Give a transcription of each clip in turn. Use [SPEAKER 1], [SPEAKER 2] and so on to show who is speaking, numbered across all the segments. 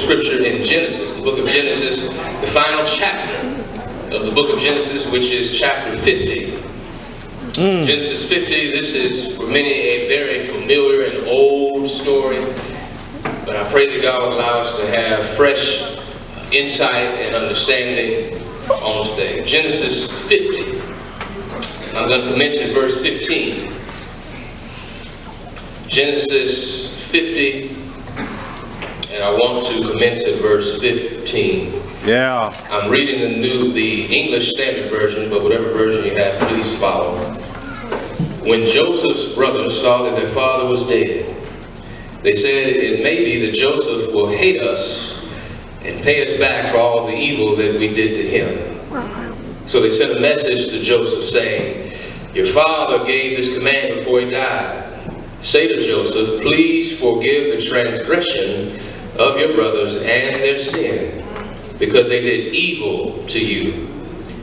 [SPEAKER 1] scripture in Genesis, the book of Genesis, the final chapter of the book of Genesis, which is chapter 50. Genesis 50, this is for many a very familiar and old story, but I pray that God will allow us to have fresh insight and understanding on today. Genesis 50. I'm going to commence at verse 15. Genesis 50, and I want to commence at verse 15.
[SPEAKER 2] Yeah.
[SPEAKER 1] I'm reading the English Standard Version, but whatever version you have, please follow. When Joseph's brothers saw that their father was dead, they said, "It may be that Joseph will hate us and pay us back for all the evil that we did to him." So they sent a message to Joseph saying, "Your father gave this command before he died. Say to Joseph, please forgive the transgression of your brothers and their sin, because they did evil to you.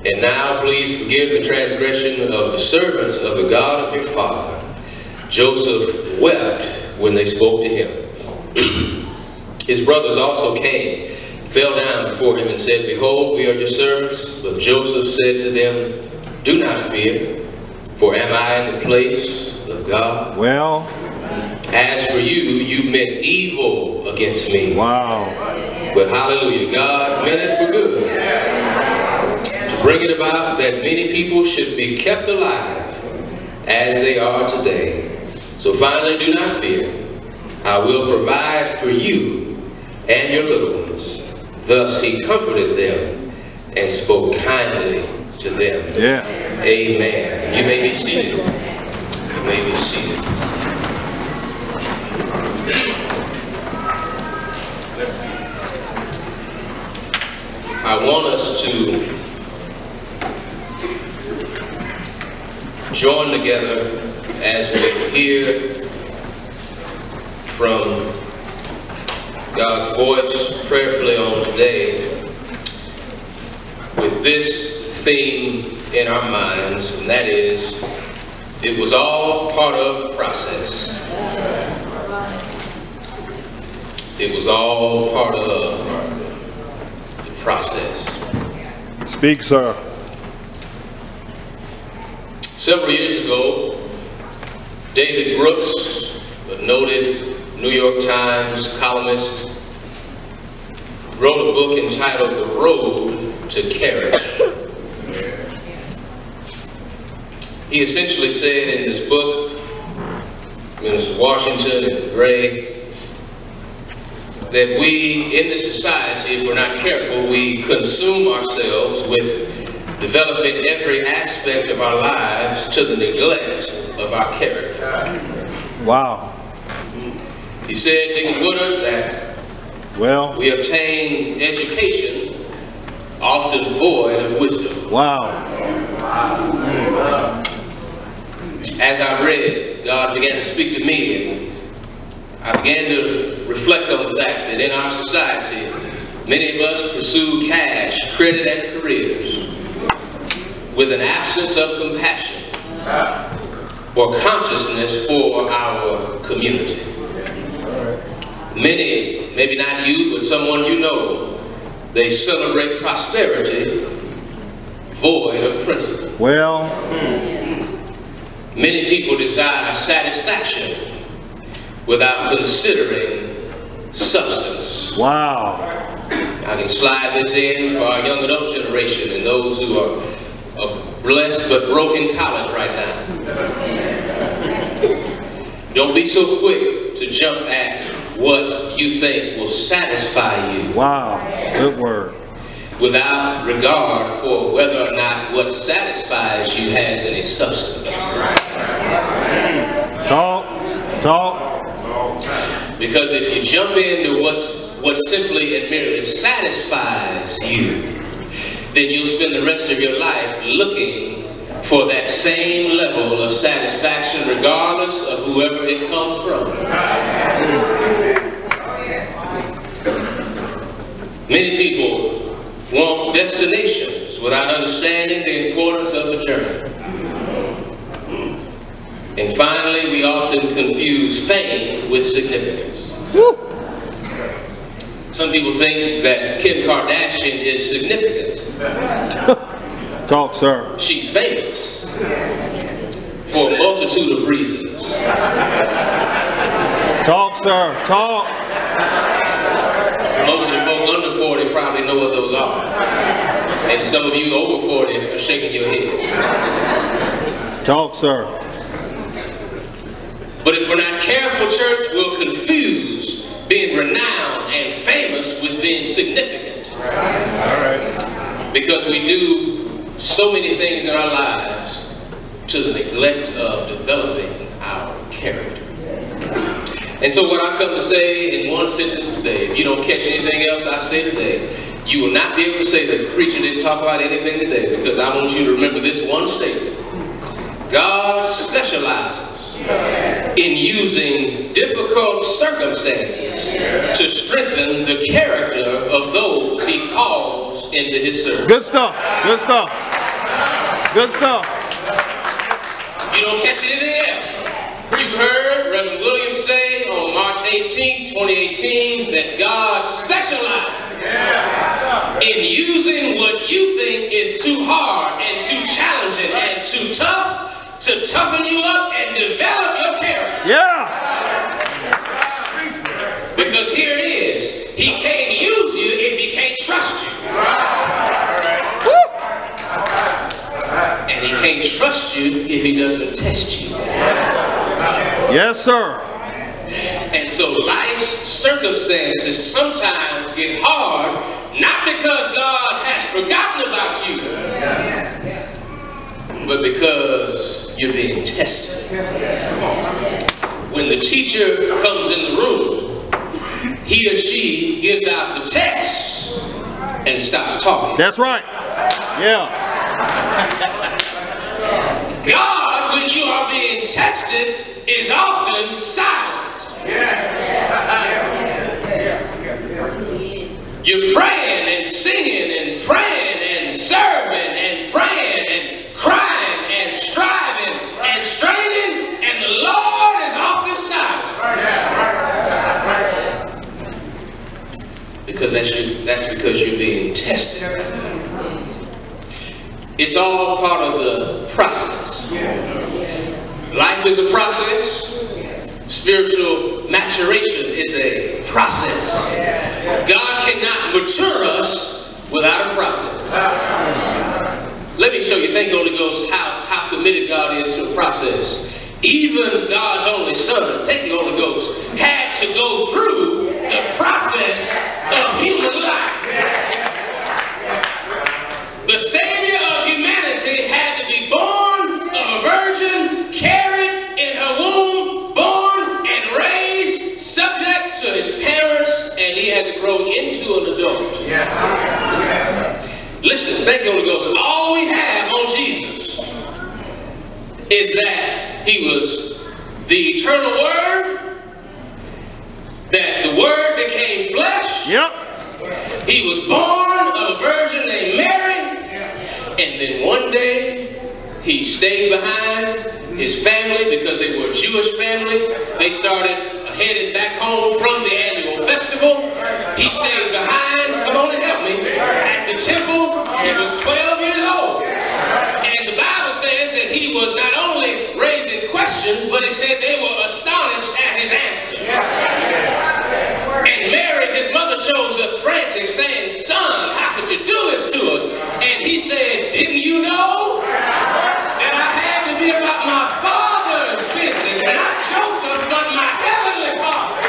[SPEAKER 1] And now please forgive the transgression of the servants of the God of your father." Joseph wept when they spoke to him. His brothers also came, fell down before him and said, "Behold, we are your servants." But Joseph said to them, "Do not fear, for am I in the place of God?
[SPEAKER 2] Well,
[SPEAKER 1] as for you, you meant evil against me."
[SPEAKER 2] Wow.
[SPEAKER 1] But hallelujah, God meant it for good, to bring it about that many people should be kept alive as they are today. So finally, do not fear. I will provide for you and your little ones. Thus he comforted them and spoke kindly to them.
[SPEAKER 2] Yeah.
[SPEAKER 1] Amen. You may be seated. You may be seated. I want us to join together as we hear from God's voice prayerfully on today with this theme in our minds, and that is, it was all part of the process. It was all part of the process.
[SPEAKER 2] Speak, sir.
[SPEAKER 1] Several years ago, David Brooks, a noted New York Times columnist, wrote a book entitled "The Road to Character." He essentially said in this book, Mr. Washington and Gray, that we in this society, if we're not careful, we consume ourselves with developing every aspect of our lives to the neglect of our character.
[SPEAKER 2] Wow.
[SPEAKER 1] He said, Deacon Woodard, that we obtain education often void of wisdom.
[SPEAKER 2] Wow.
[SPEAKER 1] As I read, God began to speak to me, and I began to reflect on the fact that in our society, many of us pursue cash, credit, and careers with an absence of compassion or consciousness for our community. Many, maybe not you, but someone you know, they celebrate prosperity void of principle. Many people desire satisfaction without considering substance.
[SPEAKER 2] Wow.
[SPEAKER 1] I can slide this in for our young adult generation and those who are blessed but broke in college right now. Don't be so quick to jump at what you think will satisfy you.
[SPEAKER 2] Wow. Good word.
[SPEAKER 1] Without regard for whether or not what satisfies you has any substance.
[SPEAKER 2] Talk.
[SPEAKER 1] Because if you jump into what simply and merely satisfies you, then you'll spend the rest of your life looking for that same level of satisfaction regardless of whoever it comes from. Many people want destinations without understanding the importance of the journey. And finally, we often confuse fame with significance. Some people think that Kim Kardashian is significant.
[SPEAKER 2] Talk, sir.
[SPEAKER 1] She's famous for a multitude of reasons.
[SPEAKER 2] Talk, sir. Talk.
[SPEAKER 1] Most of the folk under 40 probably know what those are. And some of you over 40 are shaking your head.
[SPEAKER 2] Talk, sir.
[SPEAKER 1] But if we're not careful, church, we'll confuse being renowned and famous with being significant. All right. Because we do so many things in our lives to the neglect of developing our character. And so what I come to say in one sentence today, if you don't catch anything else I say today, you will not be able to say that the preacher didn't talk about anything today, because I want you to remember this one statement. God specializes in using difficult circumstances to strengthen the character of those he calls into his service.
[SPEAKER 2] Good stuff. Good stuff. Good stuff.
[SPEAKER 1] You don't catch anything else. You heard Reverend Williams say on March 18th, 2018, that God specializes in using what you think is too hard and too challenging and too tough to toughen you up and develop your character.
[SPEAKER 2] Yeah.
[SPEAKER 1] Because here it is. He can't use you if he can't trust you. And he can't trust you if he doesn't test you.
[SPEAKER 2] Yes, sir.
[SPEAKER 1] And so life's circumstances sometimes get hard, not because God has forgotten about you, but because you're being tested. When the teacher comes in the room, he or she gives out the test and stops talking.
[SPEAKER 2] That's right. Yeah.
[SPEAKER 1] God, when you are being tested, is often silent. You're praying and singing and praying and serving and praying and crying and striving and straining, and the Lord is often silent. Because that's because you're being tested. It's all part of the process. Life is a process. Spiritual maturation is a process. God cannot mature us without a process. Let me show you, thank you, Holy Ghost, how committed God is to a process. Even God's only Son, thank you, Holy Ghost, had to go through the process of human life. The Savior of humanity had to be born of a virgin, carried in her womb, born and raised, subject to his parents, and he had to grow into an adult. Listen, thank you, Holy Ghost. All we have on Jesus is that he was the eternal Word, that the Word became flesh.
[SPEAKER 2] Yep.
[SPEAKER 1] He was born of a virgin named Mary, and then one day he stayed behind his family because they were a Jewish family. They headed back home from the annual festival. He stayed behind, come on and help me, at the temple. He was 12 years old. And the Bible says that he was not only raising questions, but it said they were astonished at his answer. And Mary, his mother, shows up frantic, saying, "Son, how could you do this to us?" And he said, "Didn't you know that I had to be about my Father's business, not Joseph, but my heavenly Father?"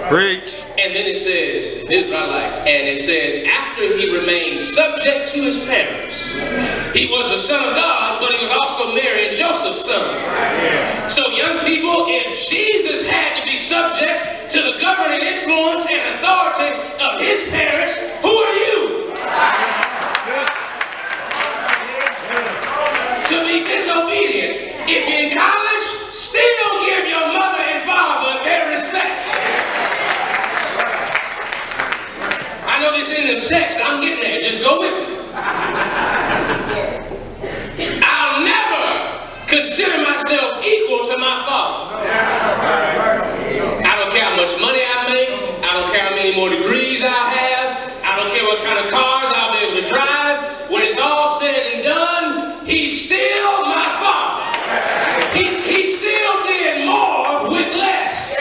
[SPEAKER 2] Preach.
[SPEAKER 1] And then it says, here's what I like, and it says, after he remained subject to his parents, he was the Son of God, but he was also Mary and Joseph's son. So young people, if Jesus had to be subject to the governing influence and authority of his parents, who are you? To be disobedient. If you're in college, still give your mother and father their respect. I know this in the text, I'm getting there, just go with me. I'll never consider myself equal to my father. I don't care how much money I make, He's still my Father. He still did more with less.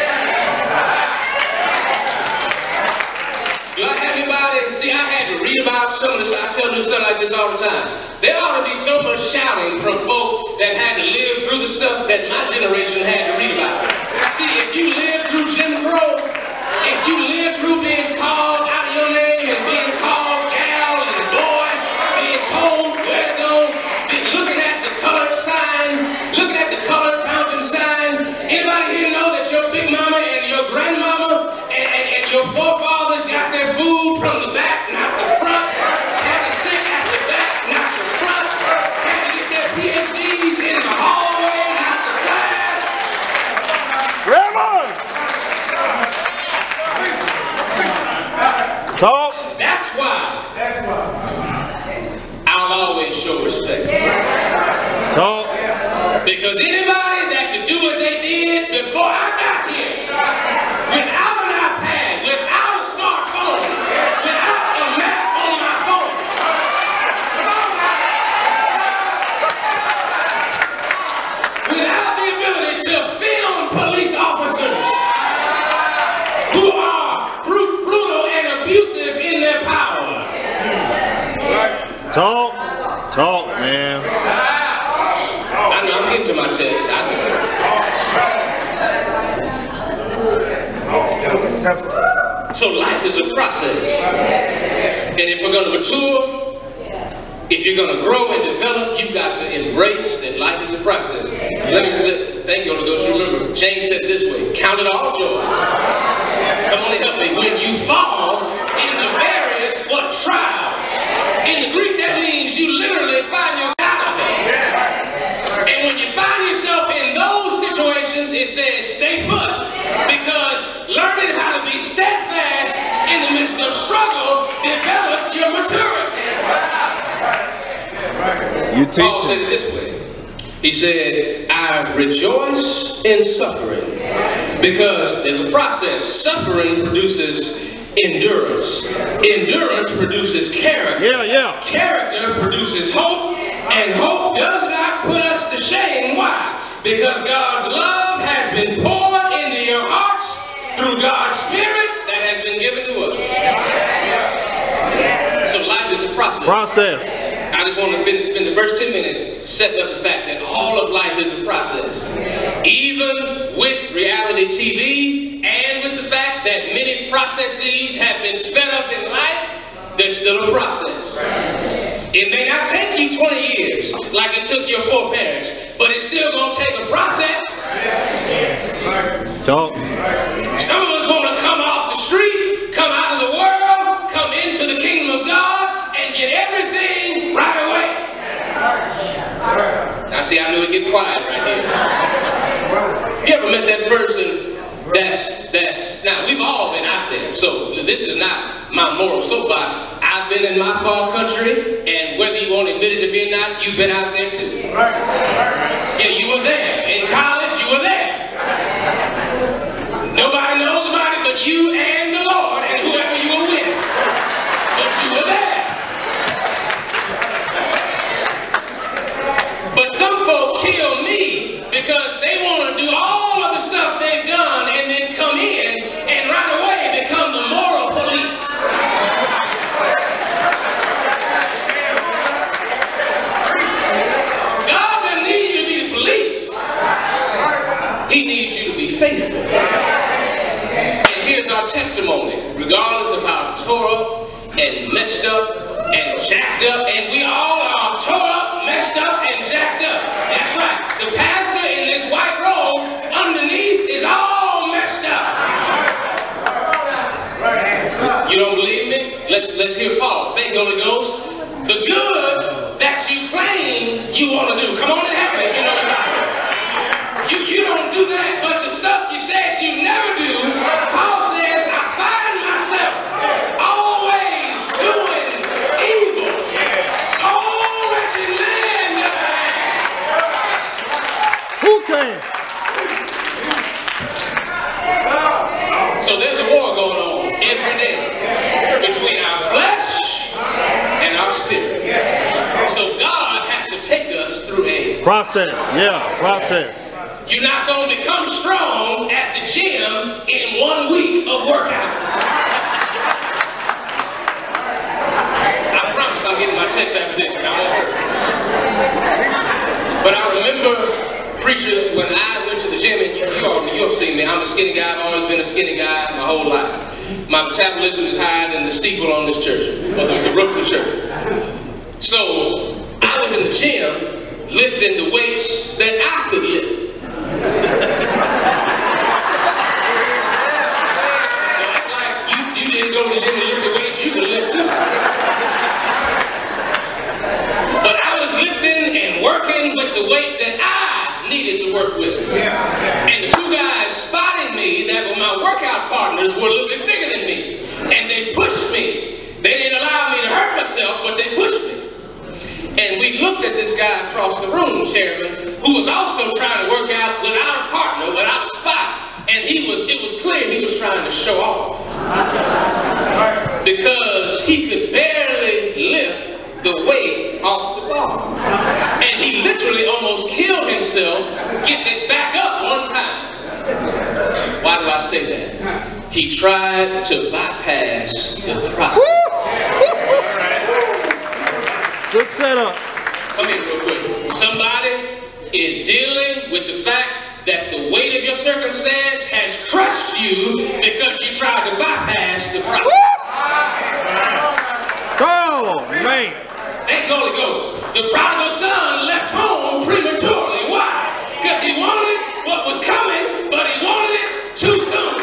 [SPEAKER 1] Do I have anybody? See, I had to read about some of this. I tell them stuff like this all the time. There ought to be so much shouting from folk that had to live through the stuff that my generation had to read about. See, if you lived through Jim Crow, if you lived through being called out of your name and being called gal and boy, being told where to go, looking at the colored sign, looking at the colored fountain sign, anybody here know that your big mama and your grandmama and your forefathers got their food from the back, not the front, had to sit at the back, not the front, had to get their PhDs in the hallway, not the class.
[SPEAKER 2] Reverend! Talk.
[SPEAKER 1] That's why I'll always show respect.
[SPEAKER 2] Talk.
[SPEAKER 1] Because anybody that could do what they did before I got here, without an iPad, without a smartphone, without a map on my phone, without the ability to film police officers who are brutal and abusive in their power.
[SPEAKER 2] Talk. Talk, man.
[SPEAKER 1] I know, I'm getting to my text. I know. So life is a process. And if we're going to mature, if you're going to grow and develop, you've got to embrace that life is a process. Thank you, Holy Ghost. You remember, James said it this way, count it all joy. Come on and help me. When you fall in the various trials. In the Greek, that means you literally find yourself out of it. And when you find yourself in those situations, it says stay put. Because learning how to be steadfast in the midst of struggle develops your maturity. Paul said it this way. He said, I rejoice in suffering because there's a process. Suffering produces endurance. Endurance produces character. Character produces hope, and hope does not put us to shame. Why? Because God's love has been poured into your hearts through God's Spirit that has been given to us. So life is a process. I just want to spend the first 10 minutes setting up the fact that all of life is a process. Even with reality TV and with the fact that many processes have been sped up in life, there's still a process. It may not take you 20 years like it took your foreparents, but it's still going to take a process. Some of us want to come off the street, come out of the world, come into the kingdom of God, and get everything right away. Now see, I knew it'd get quiet right here. You ever met that person that's now we've all been out there, so this is not my moral soapbox. I've been in my far country, and whether you want to admit it to me or not, you've been out there too. Yeah, you were there. In college, you were there. Nobody knows about it but you and the Lord and whoever you were with. But you were there. But some folk kill me because they want to do all of the stuff they've done and then come in and right away become the moral police. God doesn't need you to be the police. He needs you to be faithful. And here's our testimony. Regardless of how tore up and messed up and jacked up, and we all are tore up, messed up, and jacked up. That's right. The pastor in this white robe underneath is all messed up. You don't believe me? Let's hear Paul. Thank you, Holy Ghost. The good that you claim you want to do. Come on and help me if you know the Bible. You don't do that, but the stuff you said you never do, Paul says, I find myself always doing evil. Oh, wretched man that I am.
[SPEAKER 2] Who can?
[SPEAKER 1] So there's a war going on every day between our flesh and our spirit. So God has to take us
[SPEAKER 2] Process, yeah, process.
[SPEAKER 1] You're not going to become strong at the gym in 1 week of workouts. I promise I'll get my text after this and I won't hurt. But I remember preachers when I went to the gym, and you'll see me, I'm a skinny guy, I've always been a skinny guy my whole life. My metabolism is higher than the steeple on this church, or the roof of the church. So I was in the gym lifting the weights that I could lift. Like you didn't go to the gym and lift the weights you could lift too. But I was lifting and working with the weight that I needed to work with. And the two guys spotted me that were my workout partners were a little bit bigger than me. And they pushed me. They didn't allow me to hurt myself, but they pushed me. And we looked at this guy across the room, Chairman, who was also trying to work out without a partner, without a spot. And it was clear he was trying to show off. Because he could barely lift the weight off the bar. And he literally almost killed himself getting it back up one time. Why do I say that? He tried to bypass the process.
[SPEAKER 2] Good setup.
[SPEAKER 1] Come here real quick. Somebody is dealing with the fact that the weight of your circumstance has crushed you because you tried to bypass the process.
[SPEAKER 2] Oh, man.
[SPEAKER 1] Thank you, Holy Ghost. The prodigal son left home prematurely. Why? Because he wanted what was coming, but he wanted it too soon.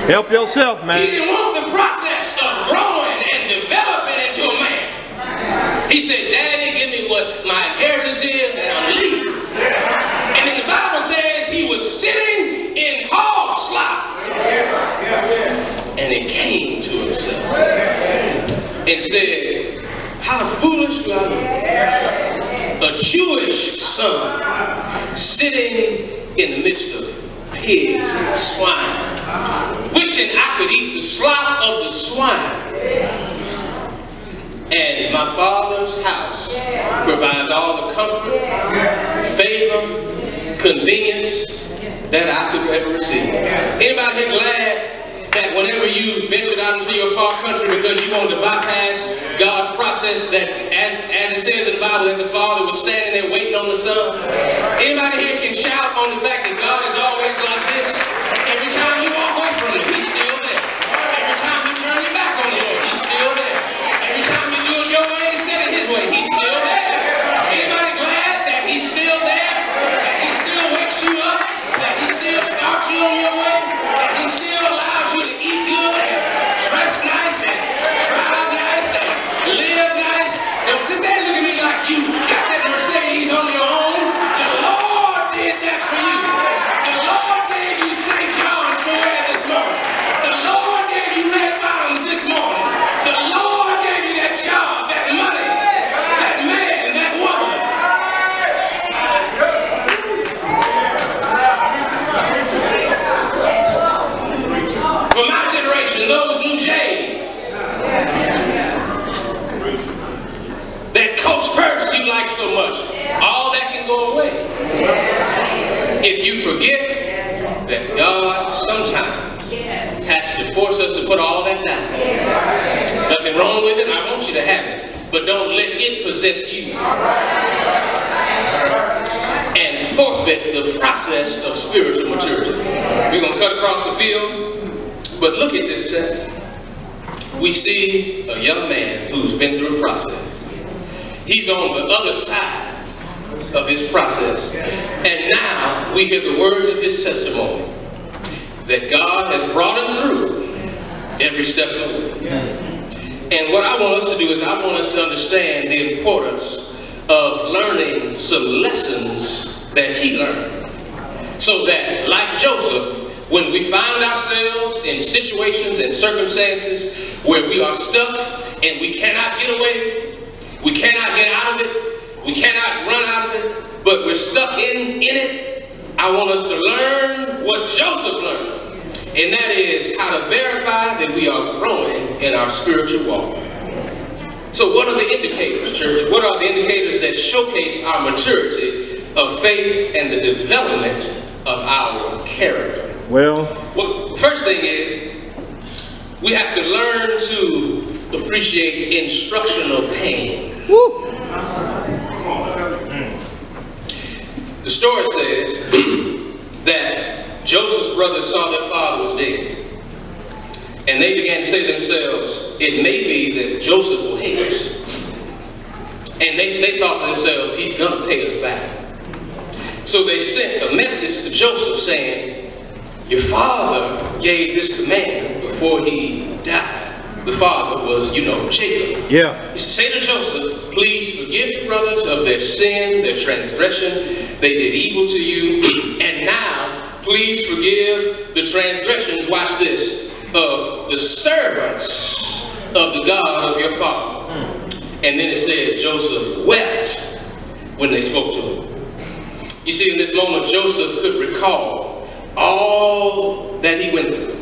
[SPEAKER 2] Help yourself, man.
[SPEAKER 1] He didn't want the process of growing and developing into a man. He said, Daddy, give me what my inheritance is, and I'm leaving. And then the Bible says he was sitting in hog slop. And he came to himself and said, how foolish do I look? A Jewish son sitting in the midst of pigs and swine, wishing I could eat the slop of the swine. And my Father's house provides all the comfort, favor, convenience that I could ever receive. Anybody here glad that whenever you ventured out into your far country because you wanted to bypass God's process, that as it says in the Bible, that the Father was standing there waiting on the Son? Anybody here can shout on the fact that God is always like this? Every time you walk away from Him, He's still there. Every time you turn your back on the Lord, He's still there. Every time you do it your way instead of His way, He's still there. Anybody glad that He's still there? That He still wakes you up? That He still starts you on your way? That He still allows you to eat good and dress nice and drive nice and live nice? Don't sit there and look at me like you got that Mercedes on your own. The Lord did that for you. The Lord gave you St. John's to wear this morning. The Lord gave you red bottoms this morning. The Lord gave you that job, that money, that man, that woman. For my generation, those new Jays that Coach Purse you like so much, all that can go away if you forget that God sometimes has to force us to put all that down. Nothing wrong with it, I want you to have it, but don't let it possess you and forfeit the process of spiritual maturity. We're going to cut across the field, but look at this text. We see a young man who's been through a process. He's on the other side of his process. And now we hear the words of his testimony that God has brought him through every step of the way. And what I want us to do is I want us to understand the importance of learning some lessons that he learned. So that, like Joseph, when we find ourselves in situations and circumstances where we are stuck and we cannot get away, we cannot get out of it, we cannot run out of it, but we're stuck in it, I want us to learn what Joseph learned. And that is how to verify that we are growing in our spiritual walk. So what are the indicators, church, what are the indicators that showcase our maturity of faith and the development of our character?
[SPEAKER 2] Well,
[SPEAKER 1] first thing is, we have to learn to appreciate instructional pain.
[SPEAKER 2] woo.
[SPEAKER 1] The story says that Joseph's brothers saw their father was dead. And they began to say to themselves, it may be that Joseph will hate us. And they thought to themselves, he's going to pay us back. So they sent a message to Joseph saying, your father gave this command before he died. The father was, you know, Jacob.
[SPEAKER 2] Yeah.
[SPEAKER 1] He said, say to Joseph, please forgive the brothers of their sin, their transgression. They did evil to you. And now, please forgive the transgressions, watch this, of the servants of the God of your father. And then it says Joseph wept when they spoke to him. You see, in this moment, Joseph could recall all that he went through.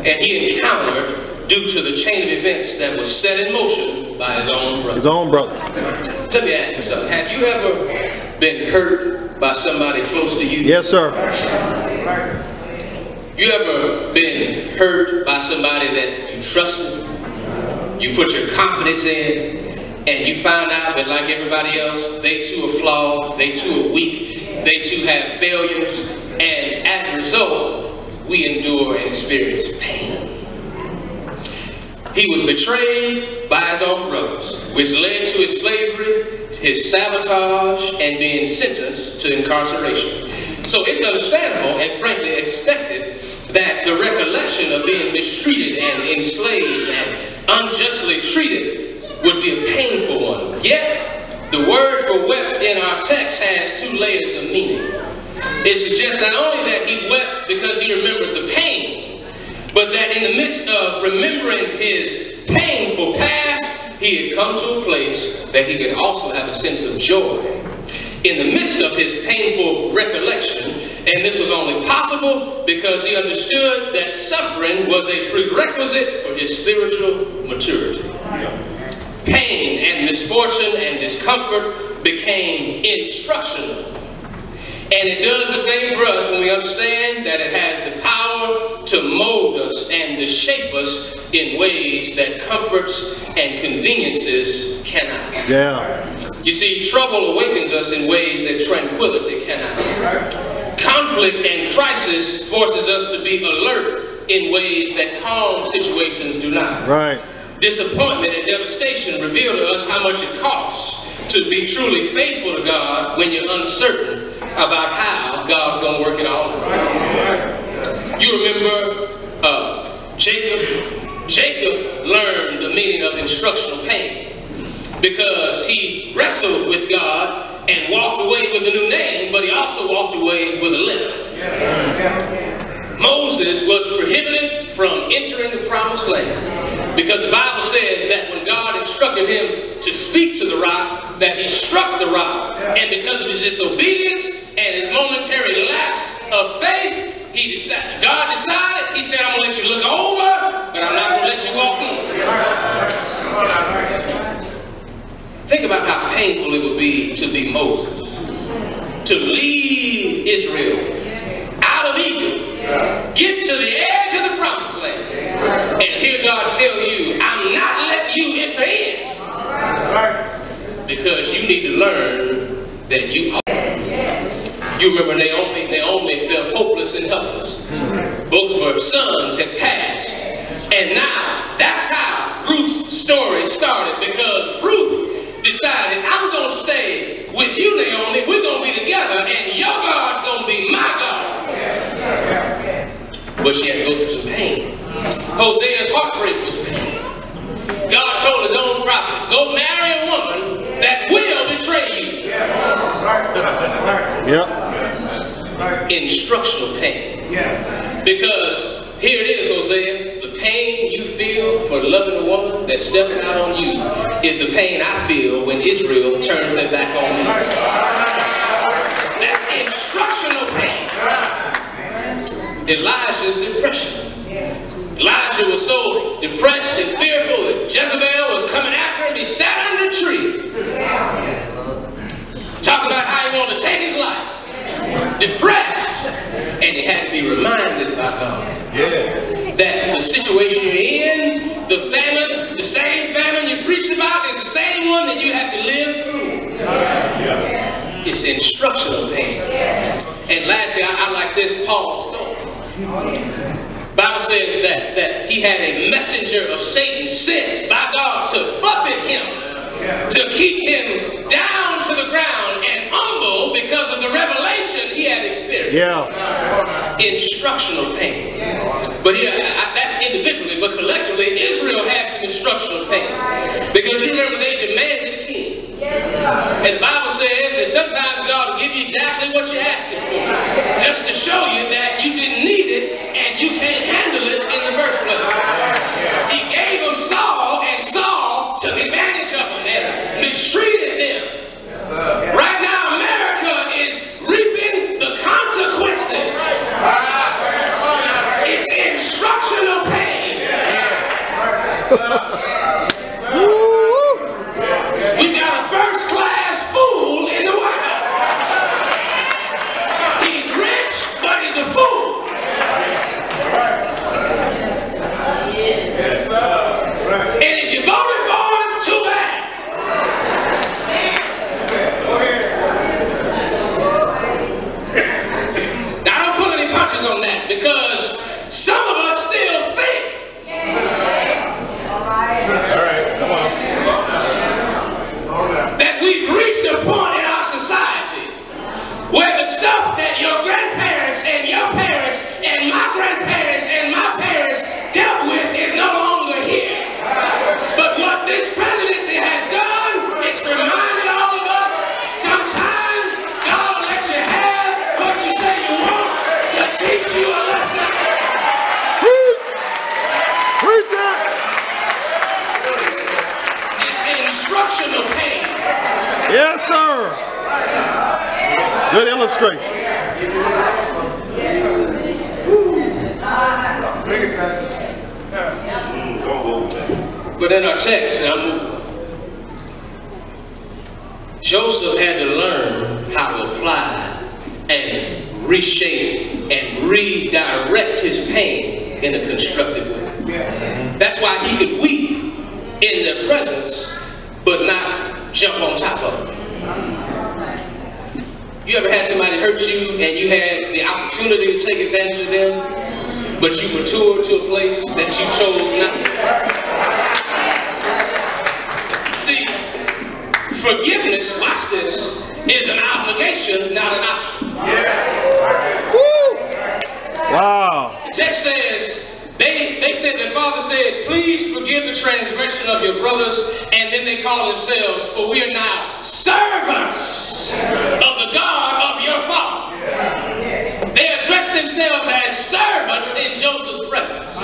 [SPEAKER 1] And he encountered due to the chain of events that was set in motion by his own brother.
[SPEAKER 2] His own brother.
[SPEAKER 1] Let me ask you something. Have you ever been hurt by somebody close to you?
[SPEAKER 2] Yes, sir.
[SPEAKER 1] You ever been hurt by somebody that you trusted, you put your confidence in, and you found out that like everybody else, they too are flawed, they too are weak, they too have failures, and as a result, we endure and experience pain. He was betrayed by his own brothers, which led to his slavery, his sabotage, and being sentenced to incarceration. So it's understandable and frankly expected that the recollection of being mistreated and enslaved and unjustly treated would be a painful one. Yet, the word for wept in our text has two layers of meaning. It suggests not only that he wept because he remembered the pain, but that in the midst of remembering his painful past, he had come to a place that he could also have a sense of joy in the midst of his painful recollection. And this was only possible because he understood that suffering was a prerequisite for his spiritual maturity. Pain and misfortune and discomfort became instructional. And it does the same for us when we understand that it has the power to mold us and to shape us in ways that comforts and conveniences cannot.
[SPEAKER 2] Yeah.
[SPEAKER 1] You see, trouble awakens us in ways that tranquility cannot. Conflict and crisis forces us to be alert in ways that calm situations do not.
[SPEAKER 2] Right.
[SPEAKER 1] Disappointment and devastation reveal to us how much it costs to be truly faithful to God when you're uncertain about how God's going to work it all out. You remember Jacob? Jacob learned the meaning of instructional pain because he wrestled with God and walked away with a new name, but he also walked away with a limp. Moses was prohibited from entering the promised land because the Bible says that when God instructed him to speak to the rock, that he struck the rock. And because of his disobedience and his momentary lapse of faith, God decided, he said, I'm going to let you look over, but I'm not going to let you walk in. Think about how painful it would be to be Moses, to leave Israel out of Egypt, get to the edge of the promised land, and hear God tell you, I'm not letting you enter in. Because you need to learn that you are. You remember Naomi? Naomi felt hopeless and helpless. Both of her sons had passed. And now, that's how Ruth's story started, because Ruth decided, I'm going to stay with you, Naomi. We're going to be together, and your God's going to be my God. But she had to go through some pain. Hosea's heartbreak was pain. God told his own prophet, go marry a woman that will betray you. Instructional pain. Because here it is, Hosea, the pain you feel for loving a woman that steps out on you is the pain I feel when Israel turns their back on me. That's instructional pain. Elijah's depression. Elijah was so depressed and fearful that Jezebel was coming after him. He sat under a tree depressed, and he had to be reminded by God that the situation you're in, the famine, the same famine you preached about is the same one that you have to live through. It's instructional pain. And lastly, I like this Paul's story. Bible says that he had a messenger of Satan sent by God to buffet him, to keep him down to the ground and humble because of the revelation he had experienced. Instructional pain. But here, that's individually, but collectively, Israel had some instructional pain. Because you remember, they demanded a king. And the Bible says that sometimes God will give you exactly what you're asking for, just to show you that you didn't need it and you can't handle it in the first place. He gave them Saul, and Saul took advantage of them and mistreated them. Right now, America is reaping the consequences. It's instructional pain. We got a first-class fool in the White House. He's rich, but he's a fool. And if you voted for him, too bad. Now, I don't pull any punches on that, because some of us still think. That we've reached a point in our society where the stuff that your grandparents and your parents and my grandparents and my parents dealt with is no longer here. But what this presidency has done, it's reminded all of us, sometimes God lets you have what you say you want to teach you a lesson.
[SPEAKER 2] Preach it!
[SPEAKER 1] It's instructional pain.
[SPEAKER 2] Yes, sir. Good illustration.
[SPEAKER 1] But in our text, Joseph had to learn how to apply and reshape and redirect his pain in a constructive way. That's why he could weep in their presence, but not jump on top of them. You ever had somebody hurt you and you had the opportunity to take advantage of them, but you matured to a place that you chose not to? See, forgiveness, watch this, is an obligation, not an option.
[SPEAKER 2] Wow.
[SPEAKER 1] The text says, they said, their father said, please forgive the transgression of your brothers, and then they call themselves, for we are now servants of the God of your father. They address themselves as servants in Joseph's presence.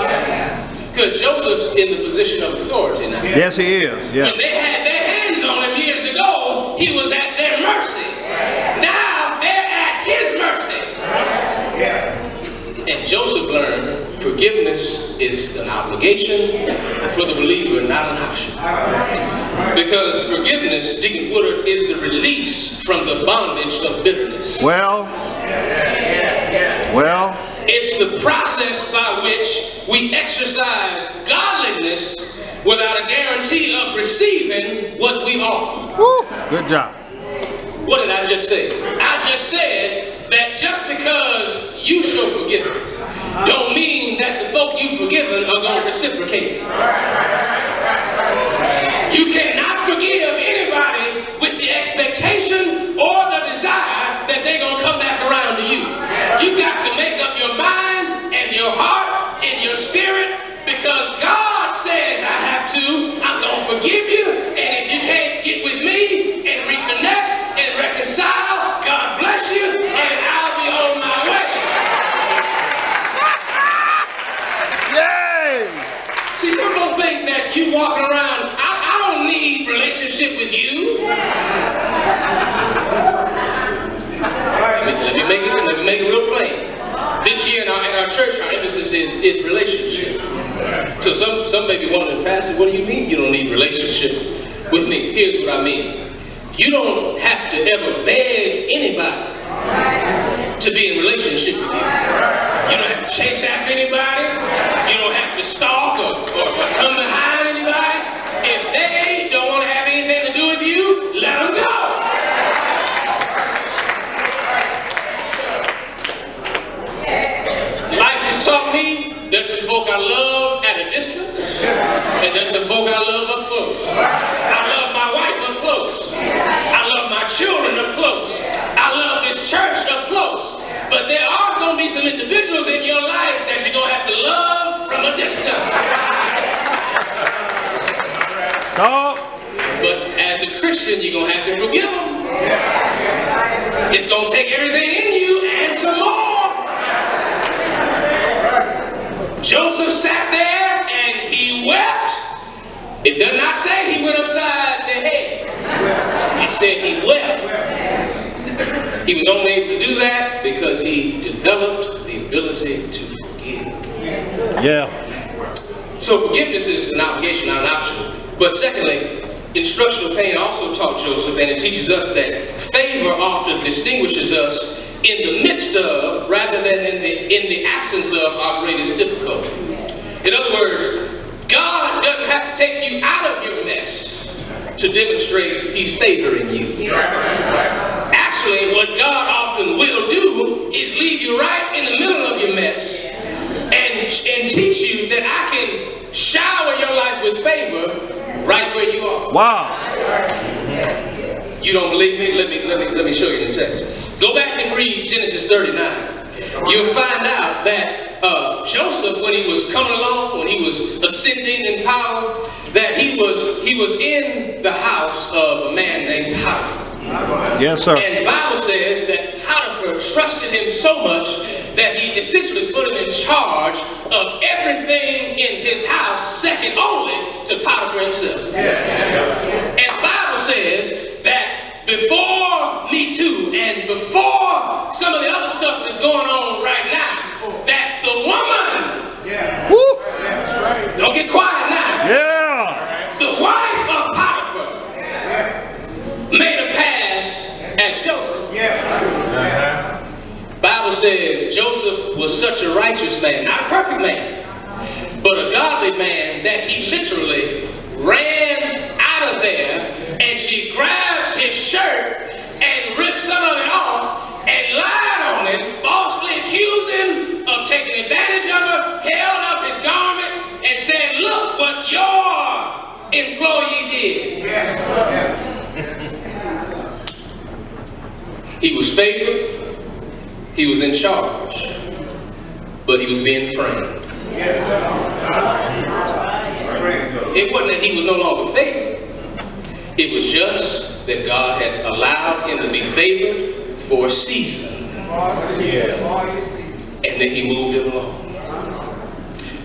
[SPEAKER 1] Because Joseph's in the position of authority now.
[SPEAKER 2] Yes, he is. Yeah.
[SPEAKER 1] When they had their hands on him years ago, he was at their mercy. Now they're at his mercy. And Joseph learned forgiveness is an obligation for the believer, not an option. Because forgiveness, Deacon Woodard, is the release from the bondage of bitterness.
[SPEAKER 2] Well,
[SPEAKER 1] it's the process by which we exercise godliness without a guarantee of receiving what we offer.
[SPEAKER 2] woo, good job.
[SPEAKER 1] What did I just say? I just said that just because you show forgiveness don't mean that the folk you've forgiven are going to reciprocate. You cannot forgive anybody with the expectation or the desire that they're going to come back around to you. You got to make up your mind and your heart and your spirit, because God says I have to. I'm going to forgive you, and if you can't get with me and reconnect and reconcile, God bless you, and I'll be on my way.
[SPEAKER 2] Yay!
[SPEAKER 1] See, some people think that you walking around, I don't need relationship with you. Let me make it real plain. This year in our church, our emphasis is relationship. So some may be wondering, Pastor, what do you mean you don't need relationship with me? Here's what I mean. You don't have to ever beg anybody to be in relationship with you. You don't have to chase after anybody. You don't have to stalk or come behind anybody. If they don't want to have anything to do with you, let them go. Life has taught me there's some folk I love at a distance, and there's some folk I love up close. I love my wife up close. I love my children up close. I love this church up close. But there are going to be some individuals in your life that you're going to have to love from a distance. But as a Christian, you're going to have to forgive them. It's going to take everything in you and some more. Joseph sat there and he wept. It does not say he went upside the head. It said he wept. He was only able to do that because he developed the ability to forgive.
[SPEAKER 2] Yeah.
[SPEAKER 1] So forgiveness is an obligation, not an option. But secondly, instructional pain also taught Joseph, and it teaches us that favor often distinguishes us in the midst of, rather than in the absence of, our greatest difficulty. In other words, God doesn't have to take you out of your mess to demonstrate He's favoring you. Actually, what God often will do is leave you right in the middle of your mess and teach you that I can shower your life with favor right where you are.
[SPEAKER 2] Wow.
[SPEAKER 1] You don't believe me? Let me show you the text. Go back and read Genesis 39. You'll find out that Joseph, when he was coming along, when he was ascending in power, that he was in the house of a man named Potiphar.
[SPEAKER 2] Yes, sir.
[SPEAKER 1] And the Bible says that Potiphar trusted him so much that he essentially put him in charge of everything in his house, second only to Potiphar himself. And the Bible says that before Me Too and before some of the other stuff that's going on right now, that the woman, don't get quiet now, the wife of Potiphar made a pass at Joseph. Bible says Joseph was such a righteous man, not a perfect man, but a godly man, that he literally ran out of there, and she grabbed his shirt and ripped some of it off and lied on him, falsely accused him of taking advantage of her, held up his garment and said, look what your employee did. He was favored, he was in charge, but he was being framed. It wasn't that he was no longer favored. It was just that God had allowed him to be favored for a season. And then he moved him along.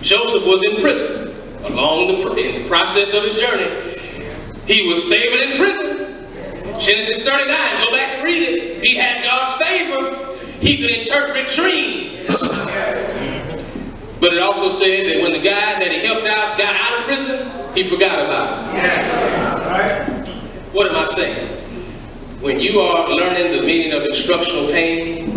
[SPEAKER 1] Joseph was in prison. In the process of his journey, he was favored in prison. Genesis 39, go back and read it. He had God's favor. He could interpret dreams. But it also said that when the guy that he helped out got out of prison, he forgot about it. What am I saying? When you are learning the meaning of instructional pain,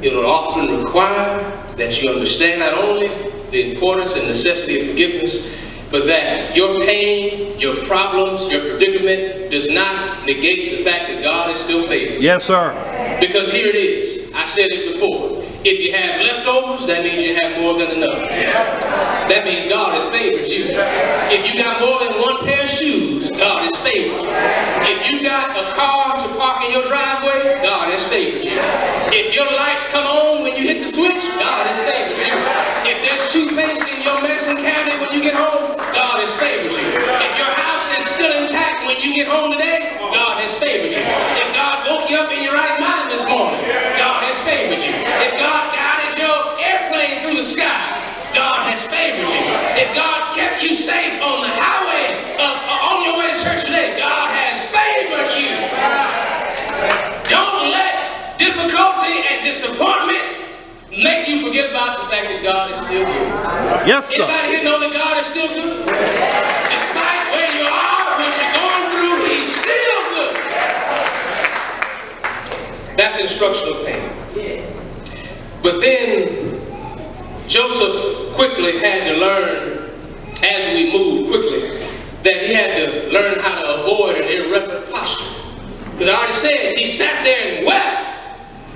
[SPEAKER 1] it will often require that you understand not only the importance and necessity of forgiveness, but that your pain, your problems, your predicament does not negate the fact that God is still favored.
[SPEAKER 2] Yes, sir.
[SPEAKER 1] Because here it is. I said it before. If you have leftovers, that means you have more than enough. That means God has favored you. If you got more than one pair of shoes, God has favored you. If you got a car to park in your driveway, God has favored you. If your lights come on when you hit the switch, God has favored you. If there's toothpaste in your medicine cabinet when you get home, God has favored you. If your house is still intact when you get home today, God has favored you. If God woke you up in your right mind this morning, God has favored you. If God guided your airplane through the sky, God has favored you. If God kept you safe on the highway on your way to church today, God has favored you. Don't let difficulty and disappointment make you forget about the fact that God is still good.
[SPEAKER 2] Yes, sir.
[SPEAKER 1] Anybody here know that God is still good? Despite where you are, what you're going through, He's still good. That's instructional pain. But then Joseph quickly had to learn, as we move quickly, that he had to learn how to avoid an irreverent posture. Because I already said, he sat there and wept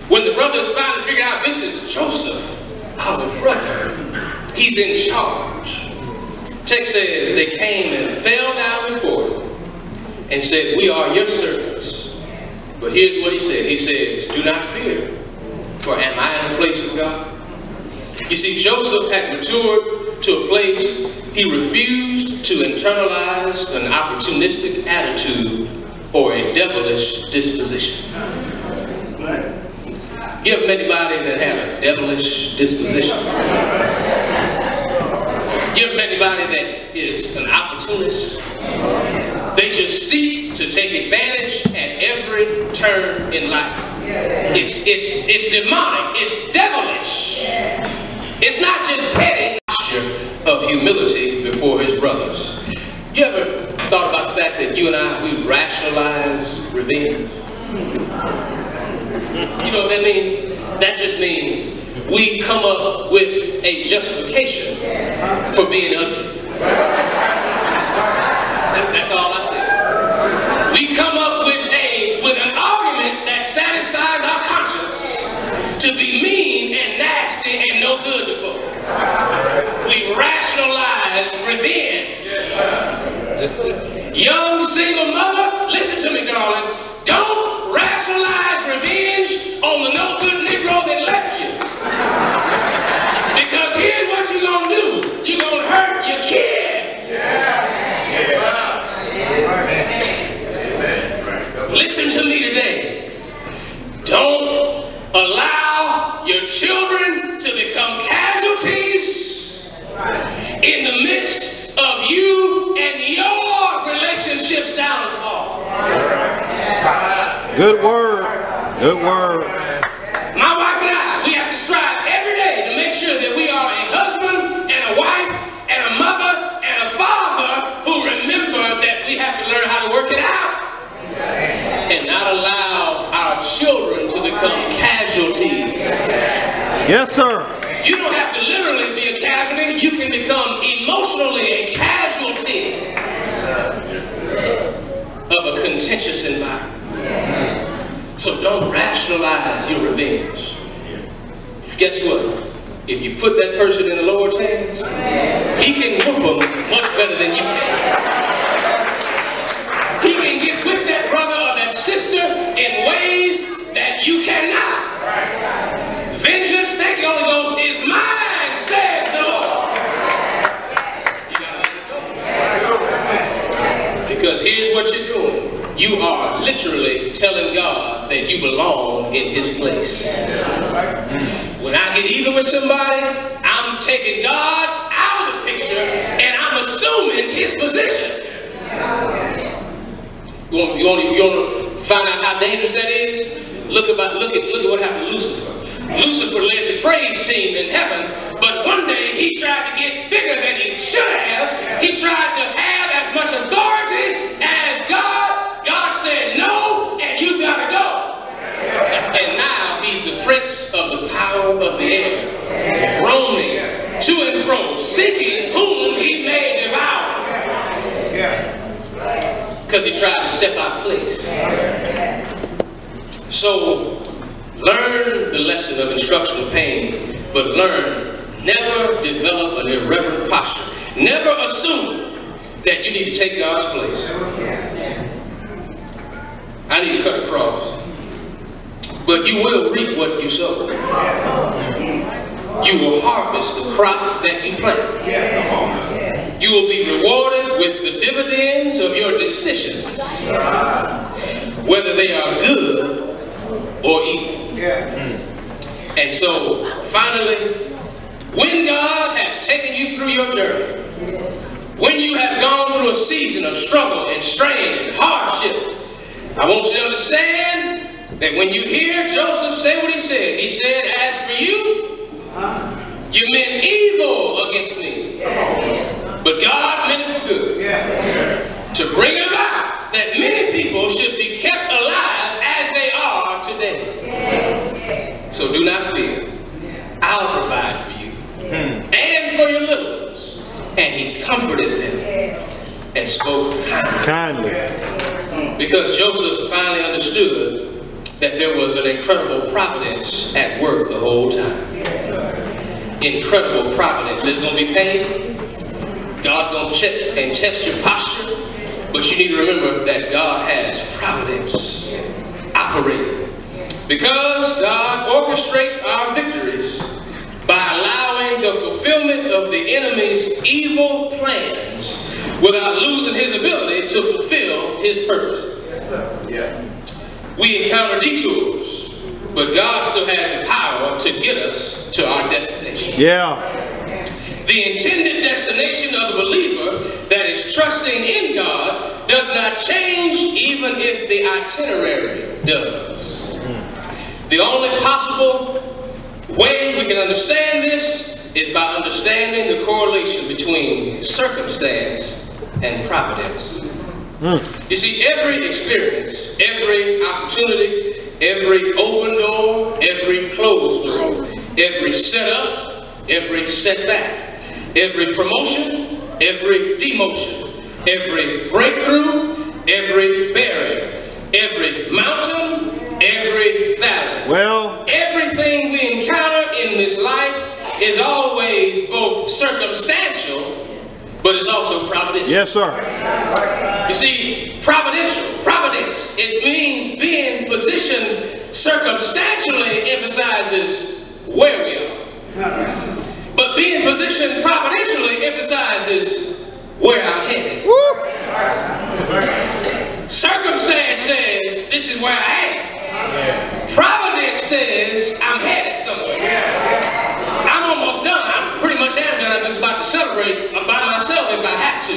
[SPEAKER 1] when the brothers finally figured out this is Joseph, our brother. He's in charge. Text says they came and fell down before him and said, we are your servants. But here's what he said. He says, do not fear, for am I in the place of God? You see, Joseph had matured to a place he refused to internalize an opportunistic attitude or a devilish disposition. You ever met anybody that had a devilish disposition? You ever met anybody that is an opportunist? They just seek to take advantage at every turn in life. It's demonic, it's devilish. It's not just petty posture of humility before his brothers. You ever thought about the fact that you and I, we rationalize revenge? You know what that means? That just means we come up with a justification for being ugly. That's all I said. We come up with an argument that satisfies our conscience to be mean and nasty and no good to folk. We rationalize revenge. Young single mother, listen to me, darling. Don't rationalize revenge on the no good Negro that left you. Because here's what you're going to do. You're going to hurt your kids. Listen to me today. Don't allow your children to become casualties in the midst of you and your relationship's downfall.
[SPEAKER 2] Good word. Good word.
[SPEAKER 1] My wife and I, we have to strive every day to make sure that we are a husband and a wife and a mother and a father who remember that we have to learn how to work it out and not allow our children to become casualties.
[SPEAKER 2] Yes, sir.
[SPEAKER 1] You don't have to literally be a casualty. You can become emotionally a casualty of a contentious environment. So don't rationalize your revenge. Guess what? If you put that person in the Lord's hands, he can whoop them much better than you can. He can get with that brother or that sister in ways that you cannot. Vengeance, thank you, Holy Ghost, is mine, says the Lord. You gotta let it go. Because here's what you're doing. You are literally telling God that you belong in his place. When I get even with somebody, I'm taking God out of the picture and I'm assuming his position. You want to find out how dangerous that is? Look at what happened to Lucifer. Lucifer led the praise team in heaven, but one day he tried to get bigger than he should have. He tried to have as much authority as God. God said no, and you gotta go. And now he's the prince of the power of the air, roaming to and fro, seeking whom he may devour. Because he tried to step out of place. So learn the lesson of instructional pain, but learn, never develop an irreverent posture. Never assume that you need to take God's place. I need to cut across. But you will reap what you sow. You will harvest the crop that you plant. You will be rewarded with the dividends of your decisions, whether they are good or evil. And so, finally, when God has taken you through your journey, when you have gone through a season of struggle and strain and hardship, I want you to understand that when you hear Joseph say what he said, as for you, you meant evil against me, but God meant it for good, to bring about that many people should be kept alive as they are today. So do not fear, spoke kindly. Because Joseph finally understood that there was an incredible providence at work the whole time. Incredible providence. There's going to be pain. God's going to check and test your posture. But you need to remember that God has providence operating. Because God orchestrates our victories by allowing the fulfillment of the enemy's evil plans without losing his ability to fulfill his purposes. Yes, sir. Yeah. We encounter detours, but God still has the power to get us to our destination.
[SPEAKER 2] Yeah.
[SPEAKER 1] The intended destination of the believer that is trusting in God does not change even if the itinerary does. The only possible way we can understand this is by understanding the correlation between circumstance and providence. You see, every experience, every opportunity, every open door, every closed door, every setup, every setback, every promotion, every demotion, every breakthrough, every barrier, every mountain, every valley.
[SPEAKER 2] Well,
[SPEAKER 1] everything we encounter in this life is always both circumstantial, but it's also providential.
[SPEAKER 2] Yes, sir.
[SPEAKER 1] You see, providence, it means being positioned circumstantially emphasizes where we are. But being positioned providentially emphasizes where I'm headed. Circumstance says this is where I am. Providence says I'm headed somewhere. I'm almost done. I pretty much am done. I'm just about to celebrate by myself if I have to.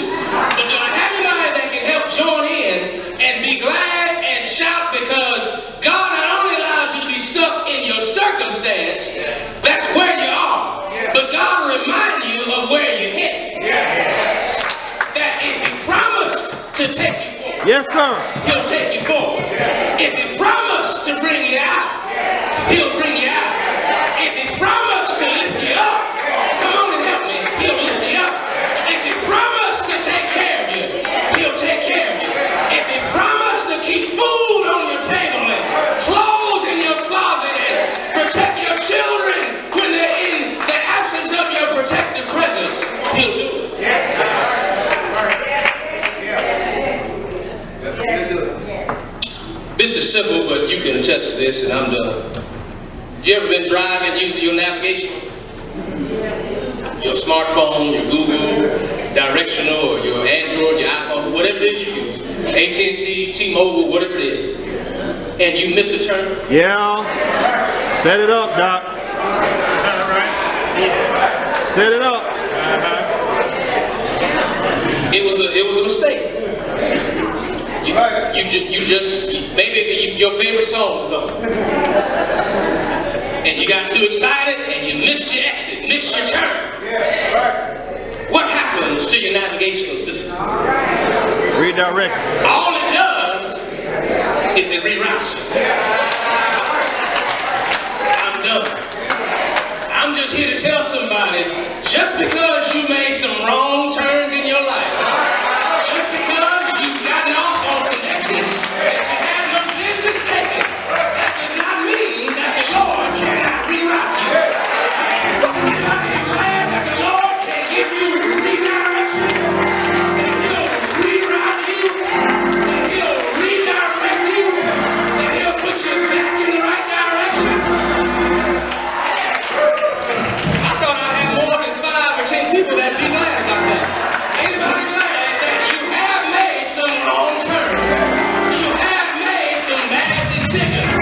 [SPEAKER 1] But do I have anybody that can help join in and be glad and shout because God not only allows you to be stuck in your circumstance, that's where you are, but God will remind you of where you're headed. That if He promised to take you forward,
[SPEAKER 2] yes, sir,
[SPEAKER 1] He'll take you forward. If He promised to bring you out, He'll bring you out. If He promised to lift you up, come on and help me, He'll lift you up. If He promised to take care of you, He'll take care of you. If He promised to keep food on your table and clothes in your closet and protect your children when they're in the absence of your protective presence, He'll do it. This is simple, but you can attest to this, and I'm done. You ever been driving using your navigation? Your smartphone, your Google, directional, or your Android, your iPhone, whatever it is you use. AT&T, T-Mobile, whatever it is. And you miss a turn?
[SPEAKER 2] yeah. Set it up, Doc. Set it up.
[SPEAKER 1] It was a mistake. You just, maybe your favorite song was on. And you got too excited and you missed your exit, missed your turn. What happens to your navigational system?
[SPEAKER 2] Redirect.
[SPEAKER 1] All it does is it reroutes you. I'm done. I'm just here to tell somebody, just because you made some wrong turns in your life, just because you've gotten off on some exits that you had no business taking, that does not mean that the Lord cannot reroute you. Anybody glad that the Lord can give you redirection? That He'll reroute you? That He'll redirect you? That He'll put you back in the right direction? I thought I had more than 5 or 10 people that'd be glad about that. Anybody glad that you have made some wrong turns? You have made some bad decisions,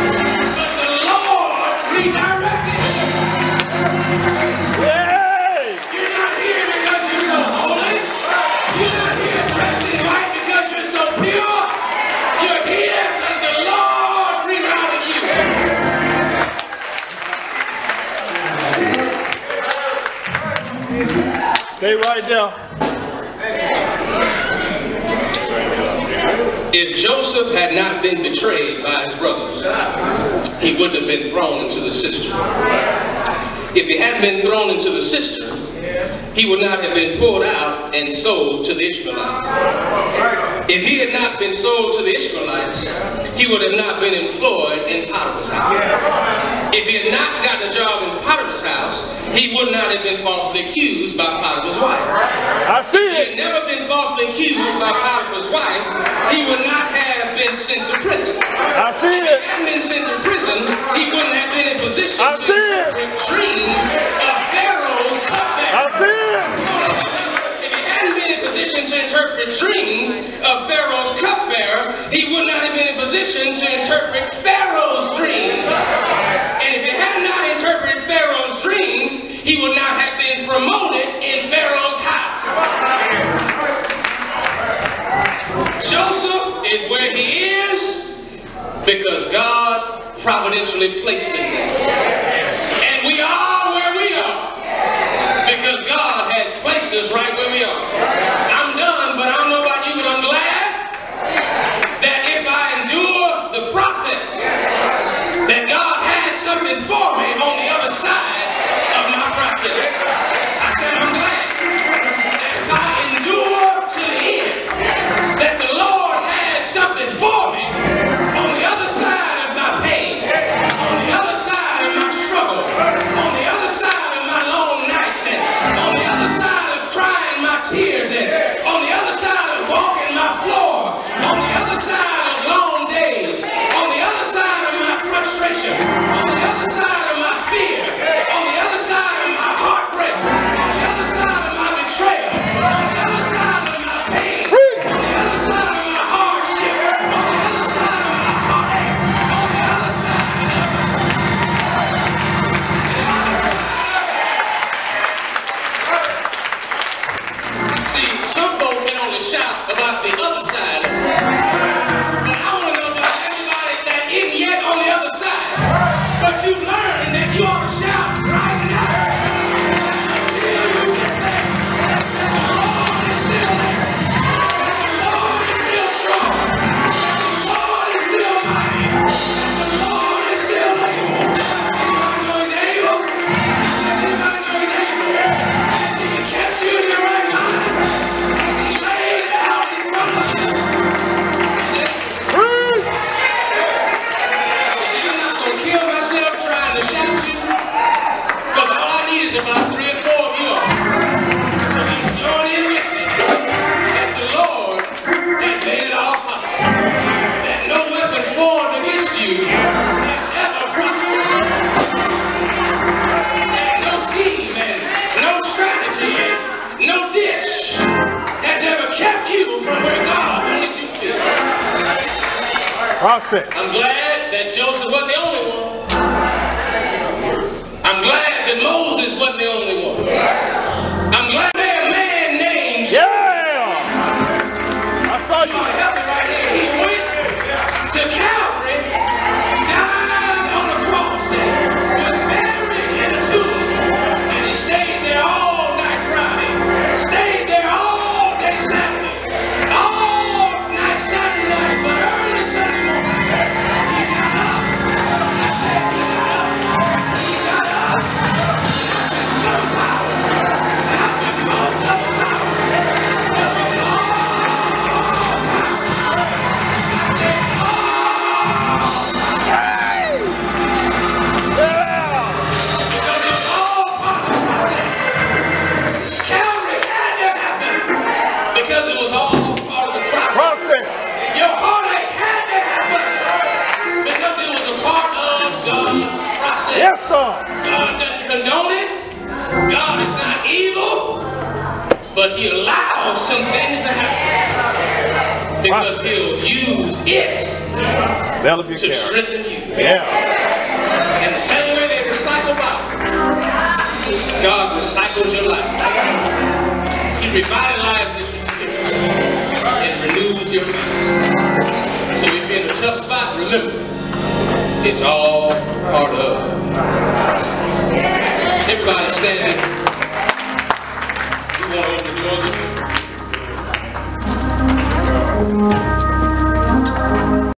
[SPEAKER 1] but the Lord redirected you.
[SPEAKER 2] Hey!
[SPEAKER 1] You're not here because you're so holy. You're not here dressed in white because you're so pure. You're here because the Lord rerouted you.
[SPEAKER 2] Stay right there.
[SPEAKER 1] If Joseph had not been betrayed by his brothers, he wouldn't have been thrown into the cistern. If he hadn't been thrown into the cistern, he would not have been pulled out and sold to the Ishmaelites. If he had not been sold to the Ishmaelites, he would have not been employed in Potiphar's house. If he had not gotten a job in Potiphar's house, he would not have been falsely accused by Potiphar's wife.
[SPEAKER 2] I see
[SPEAKER 1] If he
[SPEAKER 2] it.
[SPEAKER 1] had never been falsely accused by Potiphar's wife, he would not have been sent to prison.
[SPEAKER 2] I see
[SPEAKER 1] If
[SPEAKER 2] it.
[SPEAKER 1] he hadn't been sent to prison, he wouldn't have been in position
[SPEAKER 2] I
[SPEAKER 1] to
[SPEAKER 2] see it.
[SPEAKER 1] interpret dreams of Pharaoh's cupbearer.
[SPEAKER 2] I see it.
[SPEAKER 1] If he hadn't been in position to interpret dreams of Pharaoh's cupbearer, he would not have been in position to interpret Pharaoh's dreams. And if he had not interpreted Pharaoh's dreams, he would not have been promoted in Pharaoh's house. Joseph is where he is because God providentially placed him there. And we are where we are because God has placed us right where we are. I'm done, but I don't know about you, but I'm glad that if I endure the process, that God has something for me on the other side of my process. I said I'm glad that if I endure to the end, that the Lord has something for me on the other side of my pain, on the other side of my struggle, on the other side of my long nights, and on the other side of crying my tears, and on the other side of walking my floor, on the other side of long days, on the other side of my frustration, on the other side of my fear, on the other side of my heartbreak, on the other side of my betrayal, on the other side of my pain, on the other side of my hardship, on the other side of my heartache, on the other side. See, some folk can only shout about the other side of it. But I want to know about everybody that isn't yet on the other side. But you've learned that you ought to shout right now. Until you get there. The Lord is still there. The Lord is still strong. The Lord is still mighty. The Lord is still able. Anybody know he's able? Anybody know he's able? Has he kept you in your right mind? Has he laid out his promises? Kill myself trying to shout you, because all I need is about 3 or 4 of you all to just join in with me that the Lord has made it all possible, that no weapon formed against you has ever prospered, that no scheme and no strategy and no dish has ever kept you from where God wanted you to be.
[SPEAKER 2] Process.
[SPEAKER 1] I'm glad that Joseph wasn't the only one. I'm glad that Moses wasn't the only one. I'm glad there's a man named
[SPEAKER 2] Yeah. I saw you.
[SPEAKER 1] help me right here. He went to Calvary, died on the cross, and was buried in a tomb. And he stayed there all night Friday, stayed there all day Saturday, all night Saturday night, but early Sunday morning, he got up. I said he got up. He got up. And somehow, not because of the power, but with all power. I said, because it's all power. I said, Calvary had to happen because it was all part of the process.
[SPEAKER 2] Process.
[SPEAKER 1] Your heartache had to happen because it was a part of God's process.
[SPEAKER 2] Yes, sir.
[SPEAKER 1] God doesn't condone it. God is not evil, but he allows some things to happen because he'll use it
[SPEAKER 2] Develop your
[SPEAKER 1] to
[SPEAKER 2] character.
[SPEAKER 1] strengthen you.
[SPEAKER 2] Yeah.
[SPEAKER 1] In the same way they recycle Bible, God recycles your life. He revitalizes your spirit and renews your mind. So if you're in a tough spot, remember, it's all part of the process. Everybody stand.